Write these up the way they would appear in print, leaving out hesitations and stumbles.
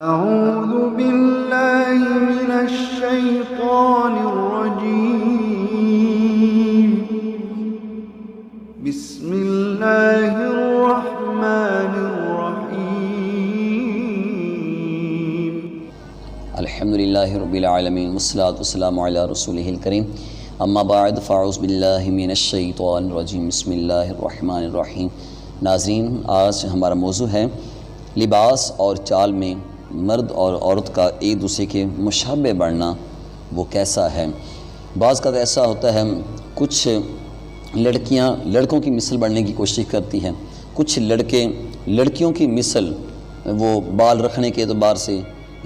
أعوذ بالله من الشيطان الرجيم بسم الله الرحمن الرحيم الحمد لله رب العالمين والصلاة والسلام على رسوله الكريم اما بعد فاعوذ باللہ من الشیطان الرجیم بسم اللہ الرحمن الرحیم۔ ناظرین، آج ہمارا موضوع ہے لباس اور چال میں مرد اور عورت کا ایک دوسرے کے مشابہ بننا وہ کیسا ہے۔ بعض کا ایسا ہوتا ہے، کچھ لڑکیاں لڑکوں کی مثل بننے کی کوشش کرتی ہیں، کچھ لڑکے لڑکیوں کی مثل وہ بال رکھنے کے اعتبار سے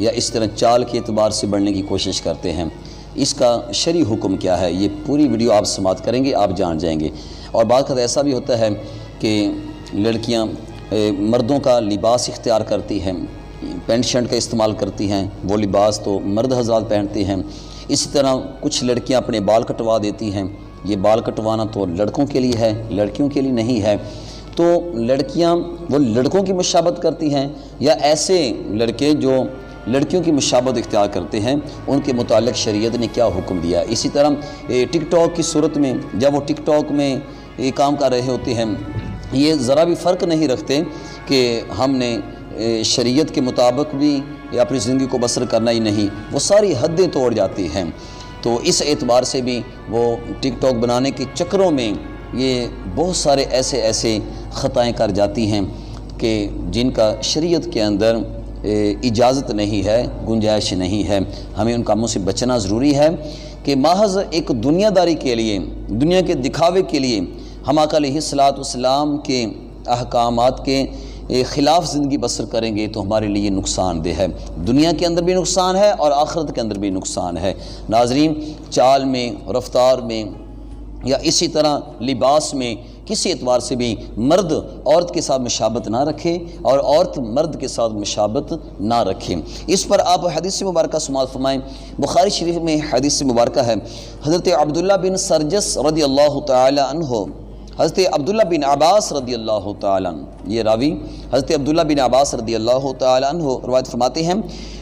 یا اس طرح چال کے اعتبار سے بننے کی کوشش کرتے ہیں۔ اس کا شرعی حکم کیا ہے، یہ پوری ویڈیو آپ سماعت کریں گے، آپ جان جائیں گے۔ اور بعض کا ایسا بھی ہوتا ہے کہ لڑکیاں مردوں کا لباس اختیار کرتی ہیں، پینٹ شرٹ کا استعمال کرتی ہیں، وہ لباس تو مرد حضرات پہنتے ہیں۔ اسی طرح کچھ لڑکیاں اپنے بال کٹوا دیتی ہیں، یہ بال کٹوانا تو لڑکوں کے لیے ہے، لڑکیوں کے لیے نہیں ہے۔ تو لڑکیاں وہ لڑکوں کی مشابہت کرتی ہیں یا ایسے لڑکے جو لڑکیوں کی مشابہت اختیار کرتے ہیں، ان کے متعلق شریعت نے کیا حکم دیا۔ اسی طرح ٹک ٹاک کی صورت میں جب وہ ٹک ٹاک میں یہ کام کر رہے ہوتے ہیں، یہ ذرا بھی فرق نہیں رکھتے کہ ہم نے شریعت کے مطابق بھی اپنی زندگی کو بسر کرنا ہی نہیں، وہ ساری حدیں توڑ جاتی ہیں۔ تو اس اعتبار سے بھی وہ ٹک ٹاک بنانے کے چکروں میں یہ بہت سارے ایسے خطائیں کر جاتی ہیں کہ جن کا شریعت کے اندر اجازت نہیں ہے، گنجائش نہیں ہے۔ ہمیں ان کاموں سے بچنا ضروری ہے کہ محض ایک دنیا داری کے لیے، دنیا کے دکھاوے کے لیے ہم آقا علیہ السلام کے احکامات کے خلاف زندگی بسر کریں گے تو ہمارے لیے نقصان دہ ہے، دنیا کے اندر بھی نقصان ہے اور آخرت کے اندر بھی نقصان ہے۔ ناظرین، چال میں، رفتار میں یا اسی طرح لباس میں کسی اعتبار سے بھی مرد عورت کے ساتھ مشابہت نہ رکھے اور عورت مرد کے ساتھ مشابہت نہ رکھے۔ اس پر آپ حدیث مبارکہ سماعت فرمائیں۔ بخاری شریف میں حدیث مبارکہ ہے، حضرت عبداللہ بن سرجس رضی اللہ تعالی عنہ، حضرت عبداللہ بن عباس رضی اللہ تعالی عنہ، یہ راوی حضرت عبداللہ بن عباس رضی اللہ تعالی عنہ روایت فرماتے ہیں،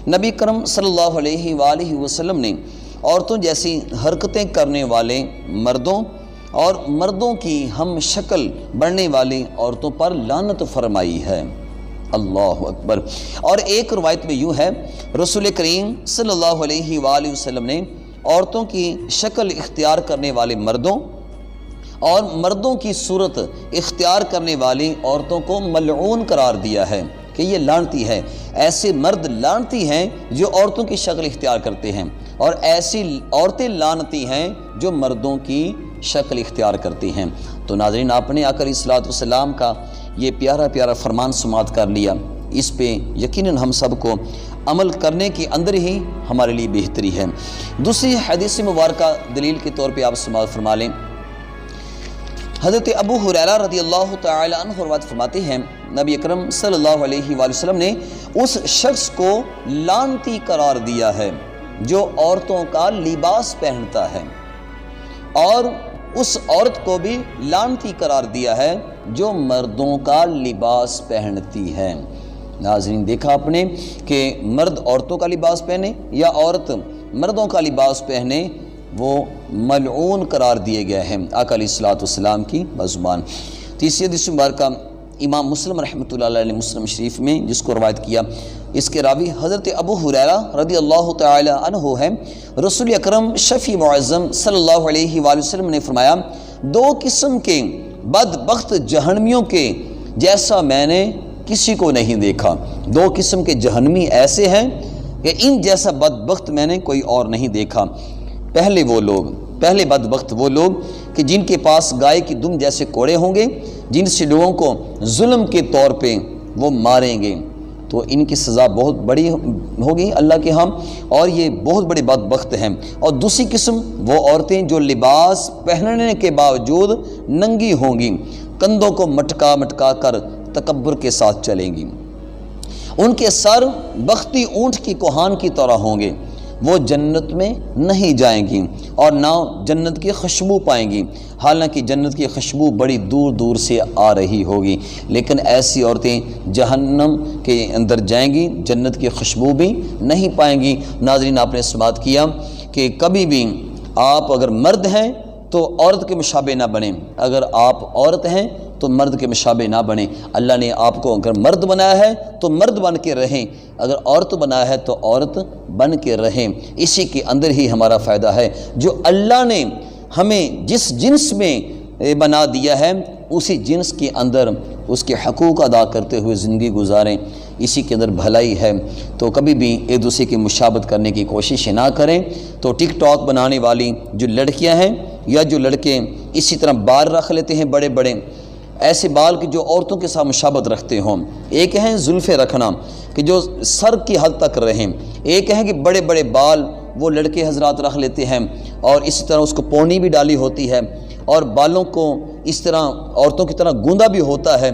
نبی کرم صلی اللہ علیہ وآلہ وسلم نے عورتوں جیسی حرکتیں کرنے والے مردوں اور مردوں کی ہم شکل بننے والی عورتوں پر لعنت فرمائی ہے۔ اللہ اکبر۔ اور ایک روایت میں یوں ہے، رسول کریم صلی اللہ علیہ وآلہ وسلم نے عورتوں کی شکل اختیار کرنے والے مردوں اور مردوں کی صورت اختیار کرنے والی عورتوں کو ملعون قرار دیا ہے کہ یہ لعنتی ہے۔ ایسے مرد لعنتی ہیں جو عورتوں کی شکل اختیار کرتے ہیں، اور ایسی عورتیں لعنتی ہیں جو مردوں کی شکل اختیار کرتی ہیں۔ تو ناظرین، آپ نے آقا علیہ السلام کا یہ پیارا فرمان سماعت کر لیا، اس پہ یقیناً ہم سب کو عمل کرنے کے اندر ہی ہمارے لیے بہتری ہے۔ دوسری حدیث مبارکہ دلیل کے طور پہ آپ سماعت فرما لیں۔ حضرت ابو ہریرہ رضی اللہ تعالی عنہ روایت فرماتے ہیں، نبی اکرم صلی اللہ علیہ وآلہ وسلم نے اس شخص کو لعنتی قرار دیا ہے جو عورتوں کا لباس پہنتا ہے، اور اس عورت کو بھی لعنتی قرار دیا ہے جو مردوں کا لباس پہنتی ہے۔ ناظرین، دیکھا آپ نے کہ مرد عورتوں کا لباس پہنے یا عورت مردوں کا لباس پہنے، وہ ملعون قرار دیے گئے ہیں آقا علیہ السلام کی بزبان۔ تیسری حدیث مبارکہ امام مسلم رحمۃ اللہ علیہ مسلم شریف میں جس کو روایت کیا، اس کے راوی حضرت ابو ہریرہ رضی اللہ تعالی عنہ ہے، رسول اکرم شفیع معظم صلی اللہ علیہ وآلہ وسلم نے فرمایا، دو قسم کے بدبخت جہنمیوں کے جیسا میں نے کسی کو نہیں دیکھا۔ دو قسم کے جہنمی ایسے ہیں کہ ان جیسا بدبخت میں نے کوئی اور نہیں دیکھا۔ پہلے بدبخت وہ لوگ کہ جن کے پاس گائے کی دم جیسے کوڑے ہوں گے، جن سے لوگوں کو ظلم کے طور پہ وہ ماریں گے، تو ان کی سزا بہت بڑی ہوگی اللہ کے ہاں، اور یہ بہت بڑے بدبخت ہیں۔ اور دوسری قسم وہ عورتیں جو لباس پہننے کے باوجود ننگی ہوں گی، کندھوں کو مٹکا کر تکبر کے ساتھ چلیں گی، ان کے سر بختی اونٹ کی کوہان کی طرح ہوں گے، وہ جنت میں نہیں جائیں گی اور نہ جنت کی خوشبو پائیں گی، حالانکہ جنت کی خوشبو بڑی دور دور سے آ رہی ہوگی، لیکن ایسی عورتیں جہنم کے اندر جائیں گی، جنت کی خوشبو بھی نہیں پائیں گی۔ ناظرین، آپ نے سماعت کیا کہ کبھی بھی آپ اگر مرد ہیں تو عورت کے مشابہ نہ بنیں، اگر آپ عورت ہیں تو مرد کے مشابہ نہ بنیں۔ اللہ نے آپ کو اگر مرد بنایا ہے تو مرد بن کے رہیں، اگر عورت بنایا ہے تو عورت بن کے رہیں۔ اسی کے اندر ہی ہمارا فائدہ ہے۔ جو اللہ نے ہمیں جس جنس میں بنا دیا ہے اسی جنس کے اندر اس کے حقوق ادا کرتے ہوئے زندگی گزاریں، اسی کے اندر بھلائی ہے۔ تو کبھی بھی ایک دوسرے کی مشابہت کرنے کی کوشش نہ کریں۔ تو ٹک ٹاک بنانے والی جو لڑکیاں ہیں یا جو لڑکے اسی طرح بال رکھ لیتے ہیں بڑے بڑے، ایسے بال کہ جو عورتوں کے ساتھ مشابہت رکھتے ہوں، ایک ہیں زلفیں رکھنا کہ جو سر کی حد تک رہیں، ایک ہے کہ بڑے بڑے بال وہ لڑکے حضرات رکھ لیتے ہیں اور اسی طرح اس کو پونی بھی ڈالی ہوتی ہے اور بالوں کو اس طرح عورتوں کی طرح گوندا بھی ہوتا ہے،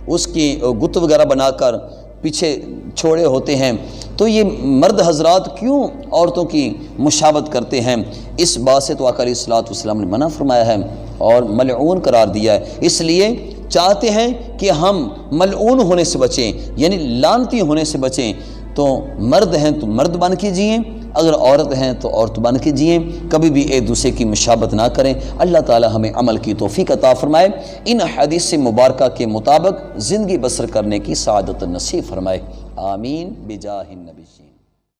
اس کی گت وغیرہ بنا کر پیچھے چھوڑے ہوتے ہیں۔ تو یہ مرد حضرات کیوں عورتوں کی مشابہت کرتے ہیں؟ اس بات سے تو آقا علیہ الصلوۃ والسلام نے منع فرمایا ہے اور ملعون قرار دیا ہے۔ اس لیے چاہتے ہیں کہ ہم ملعون ہونے سے بچیں، یعنی لعنتی ہونے سے بچیں۔ تو مرد ہیں تو مرد بن کے جئیں، اگر عورت ہیں تو عورت بن کے جئیں، کبھی بھی ایک دوسرے کی مشابہت نہ کریں۔ اللہ تعالی ہمیں عمل کی توفیق عطا فرمائے، ان حدیث مبارکہ کے مطابق زندگی بسر کرنے کی سعادت نصیب فرمائے، آمین بجاہ النبی۔